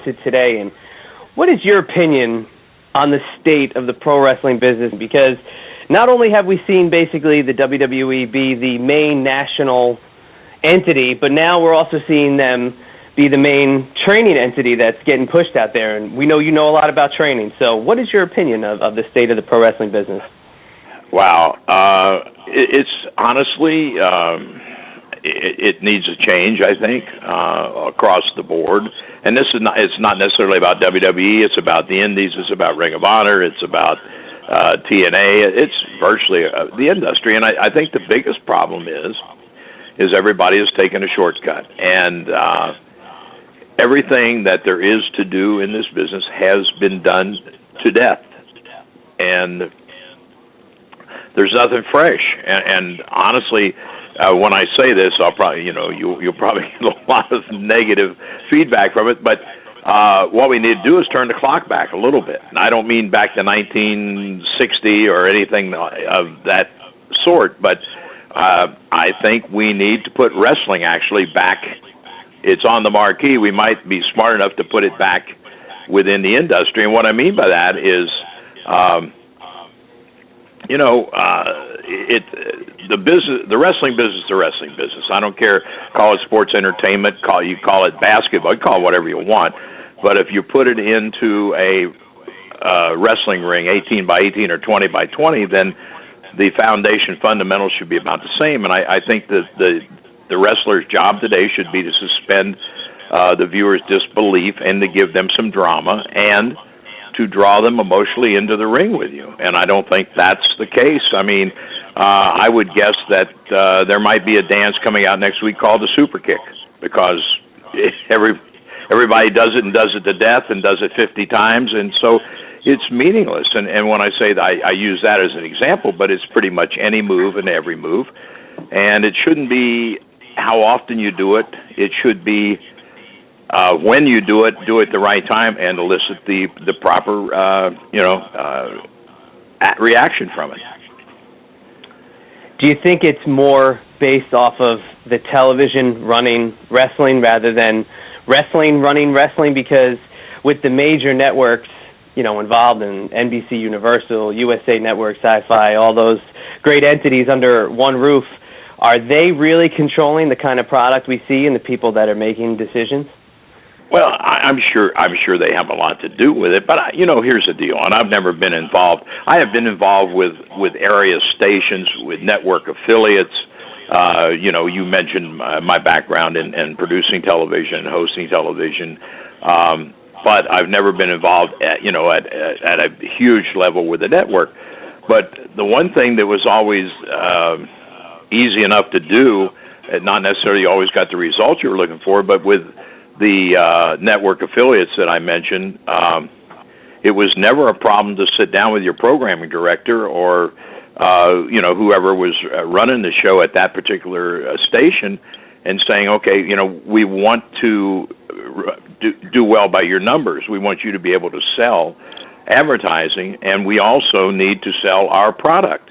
to today. And what is your opinion on the state of the pro wrestling business? Because not only have we seen basically the WWE be the main national entity, but now we're also seeing them be the main training entity that's getting pushed out there. And we know you know a lot about training. So what is your opinion of the state of the pro wrestling business? Wow. It's honestly, it needs a change, I think, across the board. And it's not necessarily about WWE. It's about the Indies. It's about Ring of Honor. It's about TNA. It's virtually the industry. And I think the biggest problem is everybody has taken a shortcut. And everything that there is to do in this business has been done to death. And there's nothing fresh. And honestly, when I say this, I'll probably, you'll probably get a lot of negative feedback from it. But what we need to do is turn the clock back a little bit. And I don't mean back to 1960 or anything of that sort, but I think we need to put wrestling actually back. It's on the marquee. We might be smart enough to put it back within the industry. And what I mean by that is, the wrestling business, the wrestling business. I don't care. Call it sports entertainment. You call it basketball. You call it whatever you want. But if you put it into a wrestling ring, 18 by 18 or 20 by 20, then the foundation fundamentals should be about the same. And I think that the wrestler's job today should be to suspend the viewer's disbelief and to give them some drama and to draw them emotionally into the ring with you. And I don't think that's the case. I mean, I would guess that there might be a dance coming out next week called the Super Kick, because everybody does it and does it to death and does it 50 times, and so it's meaningless. And when I say that, I use that as an example, but it's pretty much any move and every move. And it shouldn't be how often you do it. It should be when you do it the right time and elicit the proper, reaction from it. Do you think it's more based off of the television running wrestling rather than wrestling running wrestling? Because with the major networks, involved in NBC Universal, USA Network, Sci-Fi, all those great entities under one roof, are they really controlling the kind of product we see and the people that are making decisions? Well, I'm sure they have a lot to do with it, but here's the deal, and I've never been involved. I have been involved with area stations, with network affiliates. You mentioned my background in producing television, hosting television, but I've never been involved at a huge level with the network. But the one thing that was always easy enough to do, not necessarily always got the results you were looking for, but with the network affiliates that I mentioned, it was never a problem to sit down with your programming director or whoever was running the show at that particular station and saying, okay, we want to do well by your numbers. We want you to be able to sell advertising, and we also need to sell our product.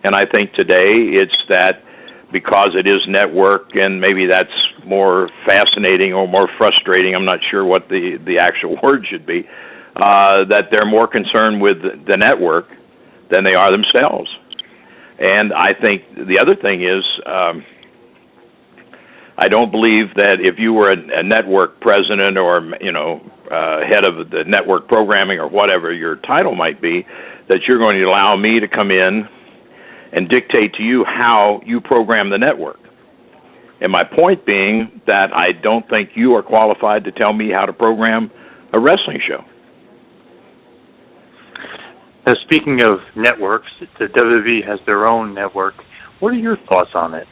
And I think today it's that, because it is network, and maybe that's more fascinating or more frustrating, I'm not sure what the actual word should be, that they're more concerned with the network than they are themselves. And I think the other thing is, I don't believe that if you were a network president or, head of the network programming or whatever your title might be, that you're going to allow me to come in and dictate to you how you program the network. And my point being that I don't think you are qualified to tell me how to program a wrestling show. Now, speaking of networks, the WWE has their own network. What are your thoughts on it?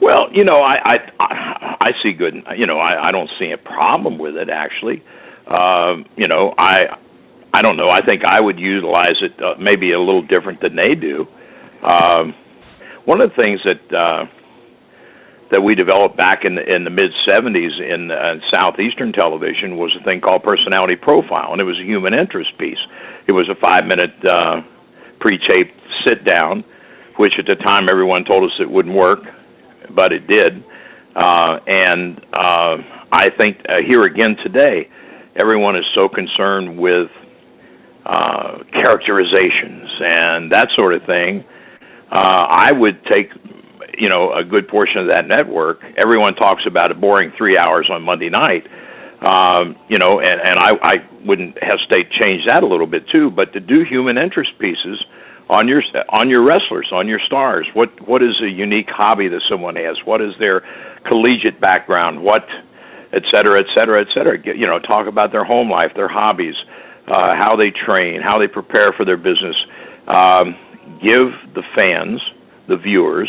Well, I see good. I don't see a problem with it, actually. I don't know. I think I would utilize it maybe a little different than they do. One of the things that we developed back in the mid-'70s in Southeastern television was a thing called personality profile, and it was a human interest piece. It was a 5-minute pre-taped sit-down, which at the time everyone told us it wouldn't work, but it did. And I think here again today, everyone is so concerned with characterizations and that sort of thing. I would take, a good portion of that network. Everyone talks about a boring 3 hours on Monday night, and I wouldn't hesitate to change that a little bit too. But to do human interest pieces on your wrestlers, on your stars, what is a unique hobby that someone has? What is their collegiate background? What, et cetera, et cetera, et cetera. Talk about their home life, their hobbies, how they train, how they prepare for their business. Give the fans, the viewers,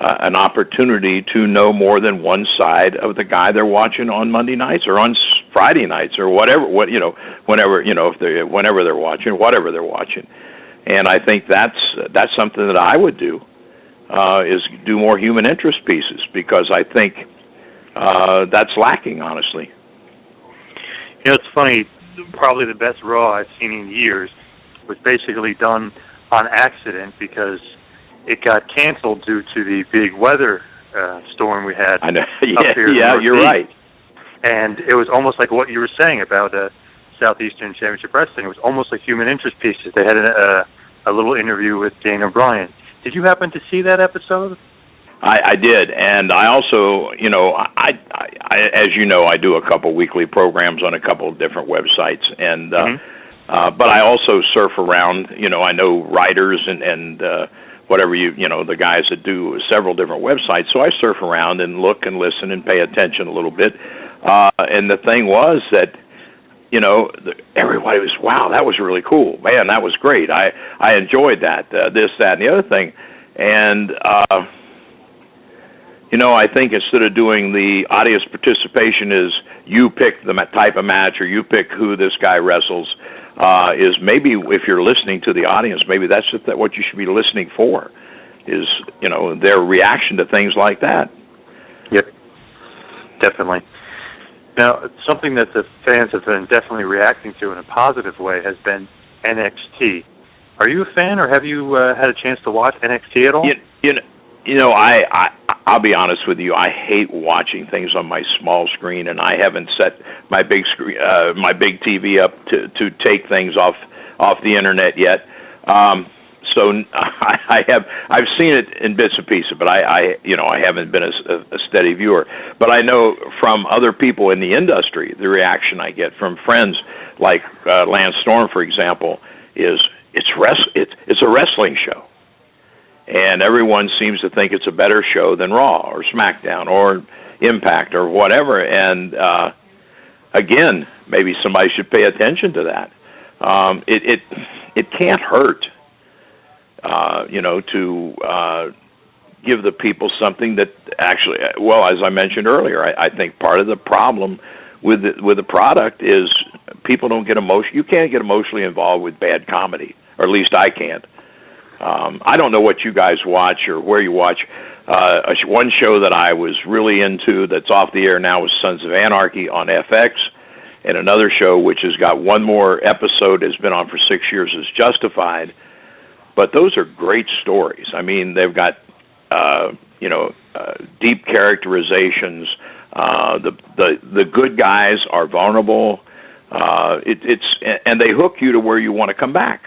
an opportunity to know more than one side of the guy they're watching on Monday nights or on Friday nights or whatever. Whenever they're watching, whatever they're watching. And I think that's something that I would do, is do more human interest pieces, because I think that's lacking, honestly. It's funny. Probably the best Raw I've seen in years was basically done on accident because it got canceled due to the big weather storm we had. I know. Up here Yeah, you're right. And it was almost like what you were saying about Southeastern Championship Wrestling. It was almost like human interest pieces. They had a little interview with Dana Bryan. Did you happen to see that episode? I did, and I also, I as you know, I do a couple weekly programs on a couple of different websites, and but I also surf around. I know writers and whatever the guys that do several different websites. So I surf around and look and listen and pay attention a little bit. And the thing was that, everybody was, wow, that was really cool, man, that was great. I enjoyed that, this, that, and the other thing, and. I think instead of doing the audience participation is you pick the type of match or you pick who this guy wrestles, is maybe if you're listening to the audience, maybe that's what you should be listening for, is, their reaction to things like that. Yep, definitely. Now, something that the fans have been definitely reacting to in a positive way has been NXT. Are you a fan, or have you had a chance to watch NXT at all? I'll be honest with you. I hate watching things on my small screen, and I haven't set my big screen, my big TV up to take things off the internet yet. So I've seen it in bits and pieces, but I haven't been a steady viewer. But I know from other people in the industry, the reaction I get from friends like Lance Storm, for example, is it's a wrestling show. And everyone seems to think it's a better show than Raw or SmackDown or Impact or whatever. And again, maybe somebody should pay attention to that. It can't hurt, to give the people something that actually, well, as I mentioned earlier, I think part of the problem with the product is people don't get emotional. You can't get emotionally involved with bad comedy, or at least I can't. I don't know what you guys watch or where you watch. One show that I was really into that's off the air now is Sons of Anarchy on FX, and another show which has got one more episode, has been on for 6 years, is Justified. But those are great stories. I mean, they've got deep characterizations. The good guys are vulnerable. And they hook you to where you want to come back.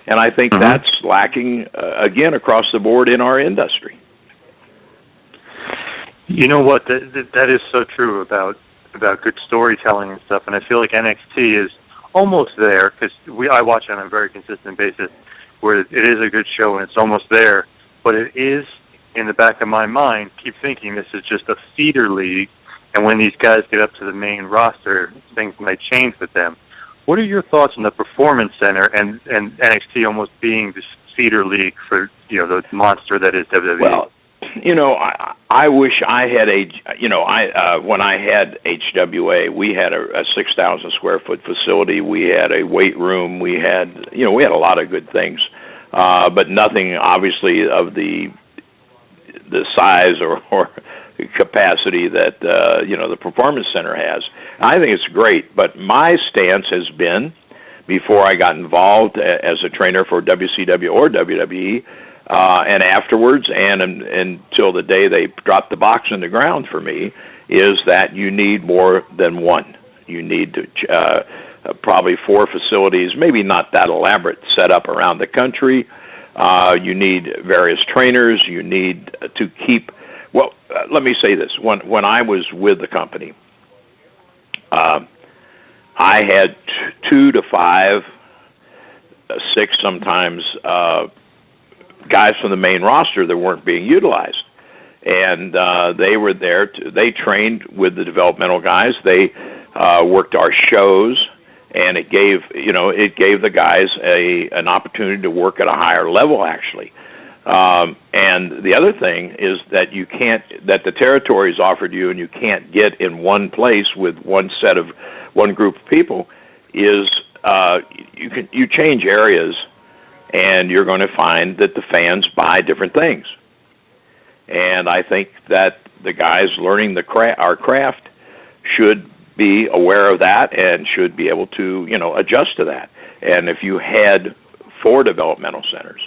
And I think that's lacking, again, across the board in our industry. You know what? That is so true about good storytelling and stuff. And I feel like NXT is almost there, because I watch it on a very consistent basis, where it is a good show and it's almost there. But it is, in the back of my mind, keep thinking this is just a feeder league. And when these guys get up to the main roster, things might change with them. What are your thoughts on the Performance Center and NXT almost being this feeder league for the monster that is WWE? Well, I wish I had when I had HWA, we had a 6,000 square foot facility. We had a weight room. We had a lot of good things, but nothing obviously of the size or capacity that the Performance Center has. I think it's great, but my stance has been, before I got involved as a trainer for WCW or WWE, and afterwards, and until the day they dropped the box in the ground for me, is that you need more than one. You need to probably 4 facilities, maybe not that elaborate, set up around the country. You need various trainers. You need to keep. Well, let me say this: when I was with the company, I had 2 to 5, 6 sometimes guys from the main roster that weren't being utilized, and they were there. They trained with the developmental guys. They worked our shows, and it gave the guys an opportunity to work at a higher level, actually. And the other thing is that that the territories offered you, and you can't get in one place with one group of people, is you change areas, and you're going to find that the fans buy different things. And I think that the guys learning our craft should be aware of that and should be able to, adjust to that. And if you had 4 developmental centers,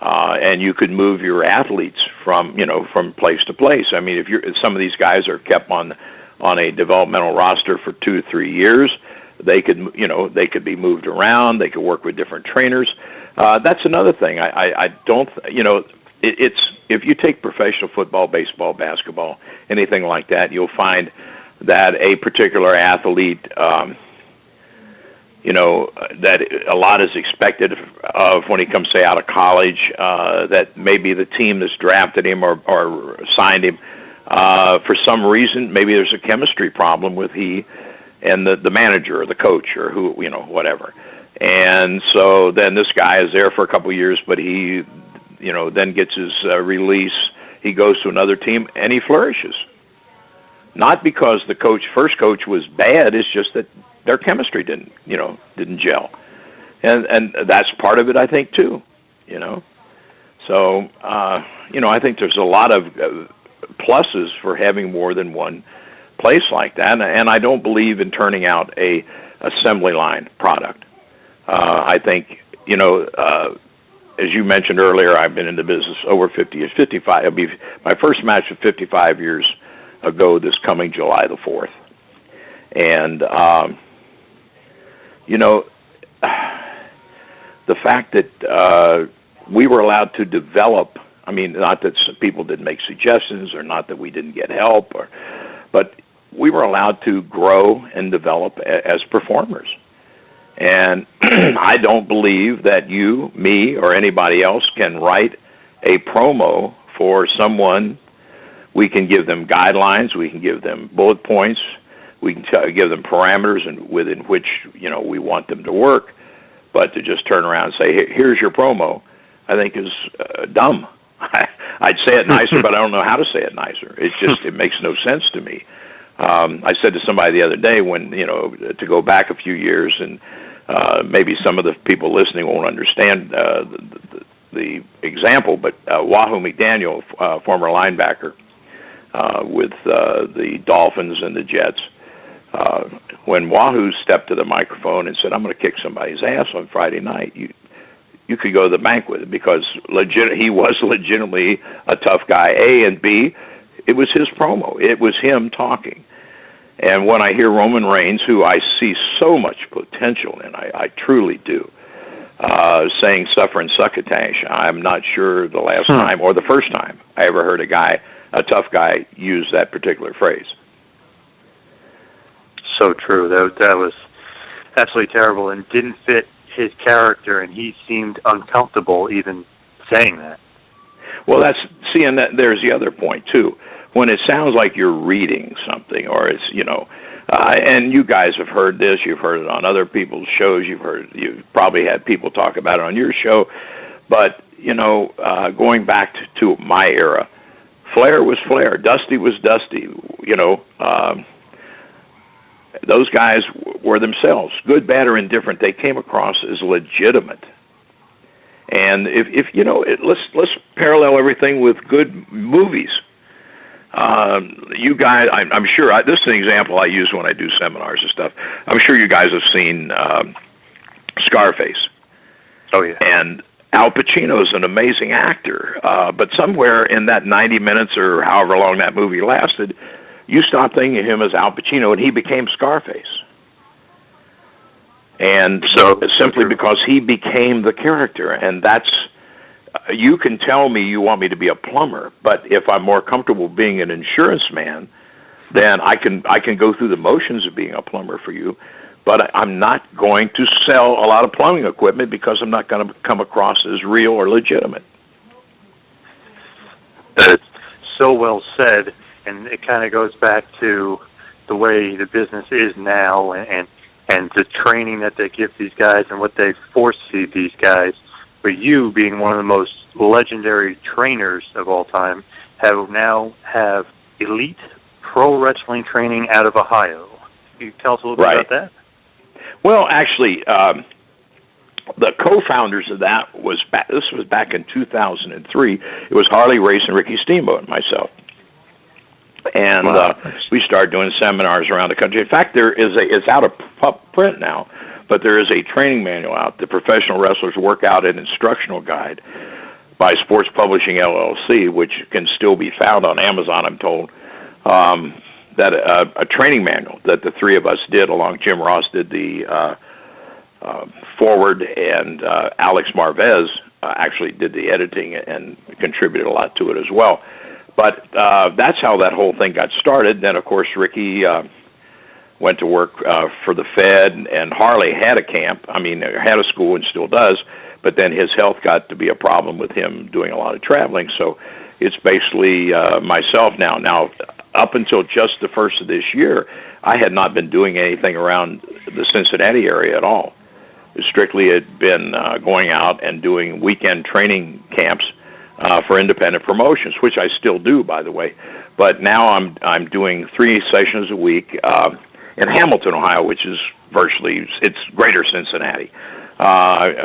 and you could move your athletes from place to place. I mean, if some of these guys are kept on a developmental roster for 2 or 3 years, they could be moved around. They could work with different trainers. That's another thing. I don't, it's if you take professional football, baseball, basketball, anything like that, you'll find that a particular athlete, that a lot is expected of when he comes, say, out of college, that maybe the team that's drafted him or signed him, for some reason, maybe there's a chemistry problem with he and the manager or the coach or who, whatever. And so then this guy is there for a couple of years, but he, then gets his release. He goes to another team, and he flourishes. Not because the first coach was bad, it's just that their chemistry didn't gel. And that's part of it, I think, too, So, I think there's a lot of pluses for having more than one place like that, and I don't believe in turning out a assembly line product. I think, as you mentioned earlier, I've been in the business over 55. It'll be my first match of 55 years ago this coming July the 4th. And, the fact that we were allowed to develop, not that people didn't make suggestions or not that we didn't get help, but we were allowed to grow and develop as performers. And I don't believe that you, me, or anybody else can write a promo for someone. We can give them guidelines. We can give them bullet points. We can give them parameters within which we want them to work. But to just turn around and say, "Here's your promo," I think is dumb. I'd say it nicer, but I don't know how to say it nicer. It makes no sense to me. I said to somebody the other day to go back a few years, and maybe some of the people listening won't understand the example, but Wahoo McDaniel, former linebacker with the Dolphins and the Jets, when Wahoo stepped to the microphone and said, "I'm going to kick somebody's ass on Friday night," you could go to the bank with it, because he was legitimately a tough guy, A, and B, it was his promo. It was him talking. And when I hear Roman Reigns, who I see so much potential in, I truly do, saying "suffer and succotash," I'm not sure the last time or the first time I ever heard a tough guy, use that particular phrase. So true. That was absolutely terrible and didn't fit his character, and he seemed uncomfortable even saying that. Well, and there's the other point too. When it sounds like you're reading something, or it's and you guys have heard this, you've heard it on other people's shows, you've probably had people talk about it on your show, but going back to my era, Flair was Flair, Dusty was Dusty. Those guys were themselves, good, bad, or indifferent. They came across as legitimate. And if let's parallel everything with good movies. You guys, I'm sure, this is an example I use when I do seminars and stuff. I'm sure you guys have seen Scarface. Oh, yeah. And Al Pacino is an amazing actor, but somewhere in that 90 minutes or however long that movie lasted, you stop thinking of him as Al Pacino, and he became Scarface. And so simply because he became the character, and that's, you can tell me you want me to be a plumber, but if I'm more comfortable being an insurance man, then I can go through the motions of being a plumber for you, but I'm not going to sell a lot of plumbing equipment because I'm not going to come across as real or legitimate. That's so well said, and it kind of goes back to the way the business is now, and the training that they give these guys and what they force feed these guys. But you, being one of the most legendary trainers of all time, have elite pro wrestling training out of Ohio. Can you tell us a little bit about that? Well, actually, the co-founders of that this was back in 2003. It was Harley Race and Ricky Steamboat and myself. And we started doing seminars around the country. In fact, it's out of print now, but there is a training manual out, the Professional Wrestlers Workout and Instructional Guide by Sports Publishing LLC, which can still be found on Amazon, I'm told. That a training manual that the three of us did, along Jim Ross did the forward, and Alex Marvez actually did the editing and contributed a lot to it as well. But that's how that whole thing got started. Then, of course, Ricky went to work for the Fed, and Harley had a camp. I mean, had a school and still does, but then his health got to be a problem with him doing a lot of traveling. So it's basically myself now. Now, up until just the first of this year, I had not been doing anything around the Cincinnati area at all. Strictly had been going out and doing weekend training camps for independent promotions, which I still do, by the way. But now I'm doing 3 sessions a week in Hamilton, Ohio, which is it's greater Cincinnati,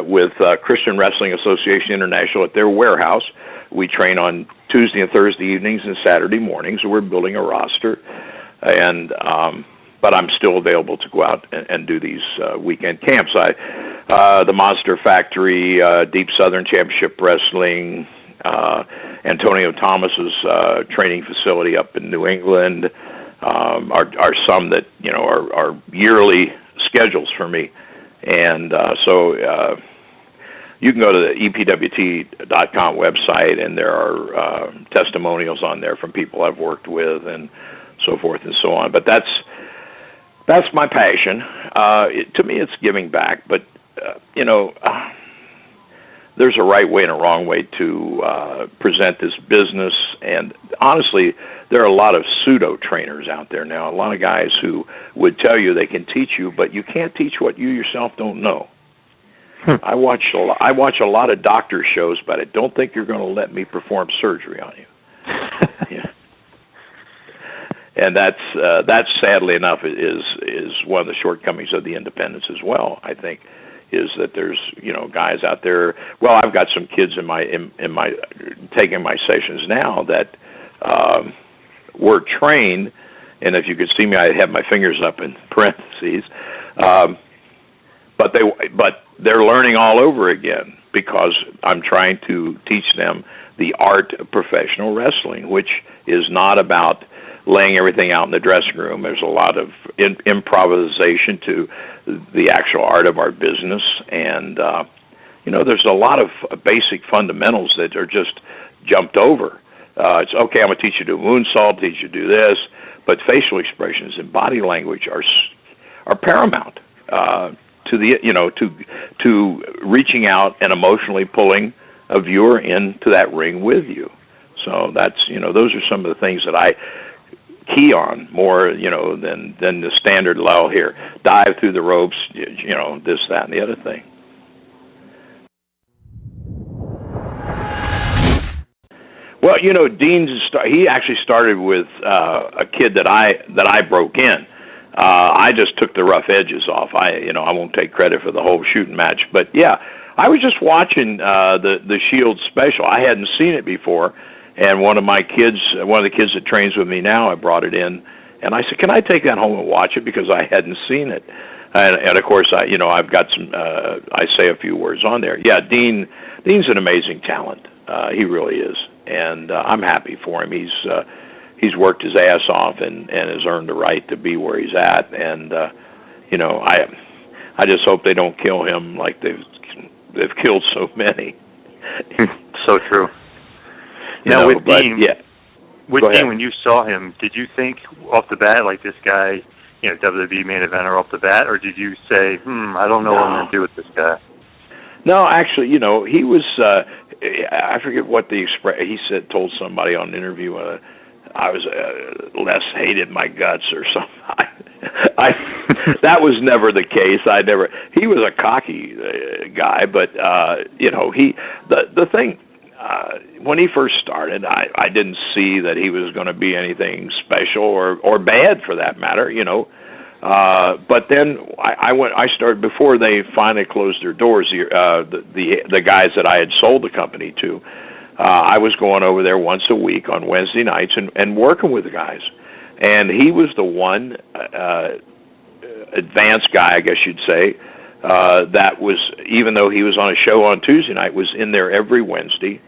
with Christian Wrestling Association International at their warehouse. We train on Tuesday and Thursday evenings and Saturday mornings. We're building a roster, and but I'm still available to go out and do these weekend camps. The Monster Factory, Deep Southern Championship Wrestling, Antonio Thomas's training facility up in New England are some that are yearly schedules for me, and so you can go to the epwt.com website, and there are testimonials on there from people I've worked with and so forth and so on. But that's my passion. To me, it's giving back, but there's a right way and a wrong way to present this business. And honestly, there are a lot of pseudo-trainers out there now, a lot of guys who would tell you they can teach you, but you can't teach what you yourself don't know. I watch a lot of doctor shows, but I don't think you're going to let me perform surgery on you. Yeah. And that's sadly enough is one of the shortcomings of the independents as well, I think, is that there's guys out there. Well, I've got some kids in my taking my sessions now that were trained, and if you could see me, I have my fingers up in parentheses. But they're learning all over again because I'm trying to teach them the art of professional wrestling, which is not about laying everything out in the dressing room. There's a lot of improvisation to the actual art of our business, and there's a lot of basic fundamentals that are just jumped over. It's okay, I'm going to teach you to do moonsault, teach you to do this, but facial expressions and body language are paramount to the to reaching out and emotionally pulling a viewer into that ring with you. So that's those are some of the things that I key on more than the standard lull here. Dive through the ropes, this, that, and the other thing. Well, Dean, he actually started with a kid that I broke in. I just took the rough edges off. I won't take credit for the whole shooting match, but yeah, I was just watching the Shield special. I hadn't seen it before, and one of the kids that trains with me now, I brought it in, and I said, "Can I take that home and watch it?" Because I hadn't seen it, and of course, I've got some. I say a few words on there. Yeah, Dean's an amazing talent. He really is, and I'm happy for him. he's worked his ass off and has earned the right to be where he's at. And you know, I just hope they don't kill him like they've killed so many. So true. You now, know, with Dean, yeah. With Dean, when you saw him, did you think off the bat, like, this guy, you know, WWE main eventer off the bat, or did you say, I don't know what I'm going to do with this guy? No, actually, you know, he was, I forget what he told somebody on an interview, I was less hated my guts or something. That was never the case. He was a cocky guy, but, you know, the thing, when he first started, I didn't see that he was going to be anything special or bad for that matter, you know. But then I started before they finally closed their doors. The guys that I had sold the company to, I was going over there once a week on Wednesday nights and working with the guys. And he was the one advanced guy, I guess you'd say, that was, even though he was on a show on Tuesday night, was in there every Wednesday,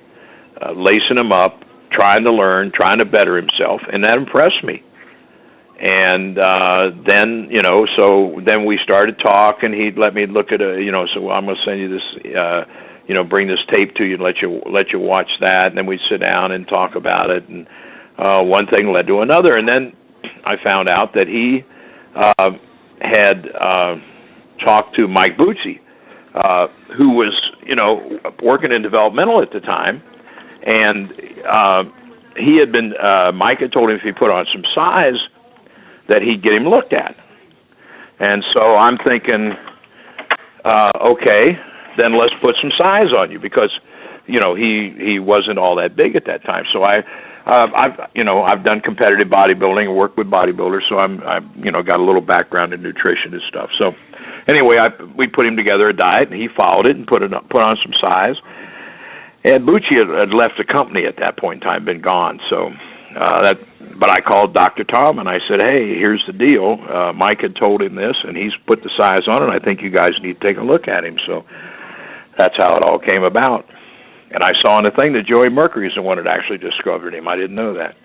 lacing him up, trying to learn, trying to better himself, and that impressed me. And then, you know, so then we started talking. He'd let me look at you know, so I'm going to send you this, you know, bring this tape to you and let you watch that. And then we'd sit down and talk about it. And one thing led to another. And then I found out that he had talked to Mike Bucci, who was, you know, working in developmental at the time. And he had been, Mike had told him if he put on some size, that he'd get him looked at. And so I'm thinking, okay, then let's put some size on you, because, you know, he wasn't all that big at that time. So I've done competitive bodybuilding and worked with bodybuilders, so I'm you know, got a little background in nutrition and stuff. So anyway, we put him together a diet, and he followed it and put on some size. And Bucci had left the company at that point in time, been gone. So but I called Dr. Tom and I said, hey, here's the deal. Mike had told him this, and he's put the size on it. I think you guys need to take a look at him. So that's how it all came about. And I saw in the thing that Joey Mercury's the one that actually discovered him. I didn't know that.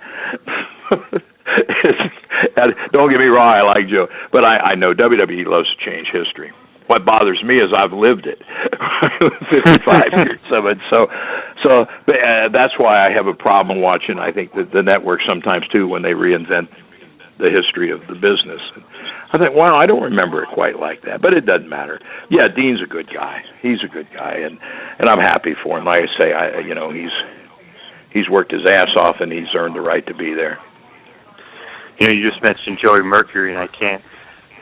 Don't get me wrong, I like Joe, but I know WWE loves to change history. What bothers me is I've lived it, 55 years of it. So that's why I have a problem watching, I think, the network sometimes, too, when they reinvent the history of the business. I think, wow, I don't remember it quite like that, but it doesn't matter. Yeah, Dean's a good guy. He's a good guy, and I'm happy for him. Like I say, you know, he's worked his ass off, and he's earned the right to be there. You know, you just mentioned Joey Mercury, and I can't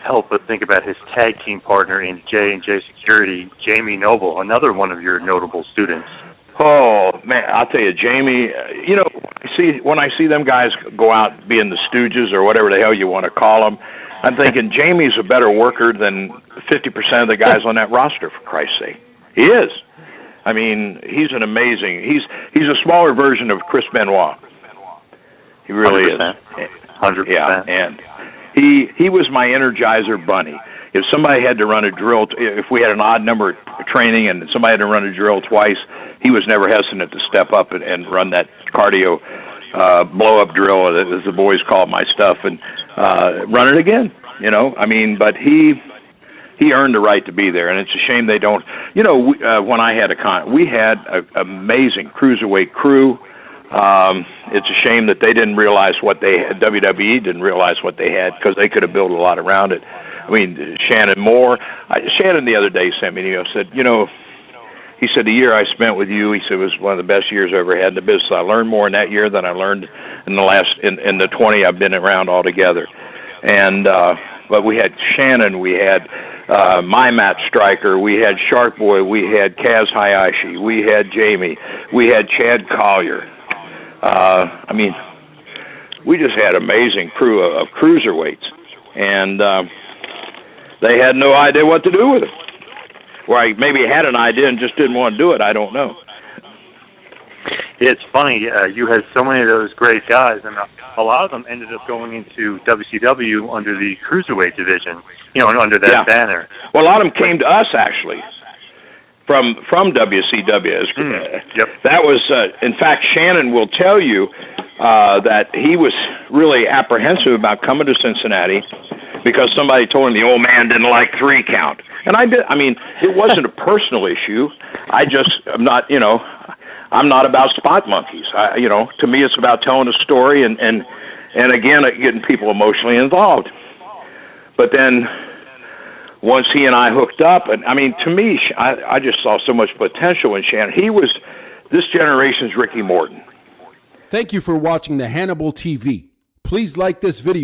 help but think about his tag team partner in J&J Security, Jamie Noble, another one of your notable students. Oh, man, I'll tell you, Jamie, you know, when I see them guys go out being the Stooges or whatever the hell you want to call them, I'm thinking Jamie's a better worker than 50% of the guys on that roster, for Christ's sake. He is. I mean, he's an amazing, he's a smaller version of Chris Benoit. He really 100%. is. 100%. Yeah, and he was my Energizer bunny. If somebody had to run a drill, if we had an odd number of training and somebody had to run a drill twice, he was never hesitant to step up and run that cardio blow-up drill, as the boys call my stuff, and run it again. You know, I mean, but he earned the right to be there, and it's a shame they don't. You know, when I had we had an amazing cruiserweight crew. It's a shame that they didn't realize what they had, WWE didn't realize what they had, because they could have built a lot around it. I mean, Shannon Moore, Shannon the other day sent me an email, said, you know, he said, the year I spent with you, he said, was one of the best years I ever had in the business. I learned more in that year than I learned in the 20 I've been around altogether. And, but we had Shannon, we had, my Matt Stryker, we had Shark Boy, we had Kaz Hayashi, we had Jamie, we had Chad Collier. I mean, we just had an amazing crew of cruiserweights, and they had no idea what to do with it. Or I maybe had an idea and just didn't want to do it. I don't know. It's funny. You had so many of those great guys, and a lot of them ended up going into WCW under the cruiserweight division, you know, under that banner. Well, a lot of them came to us, actually, from WCW. Yep. That was, in fact, Shannon will tell you, that he was really apprehensive about coming to Cincinnati because somebody told him the old man didn't like 3 count. And I did. I mean, it wasn't a personal issue. I'm not about spot monkeys. To me, it's about telling a story and again, getting people emotionally involved. But then once he and I hooked up, and I mean, to me, I just saw so much potential in Shannon. He was this generation's Ricky Morton. Thank you for watching the Hannibal TV. Please like this video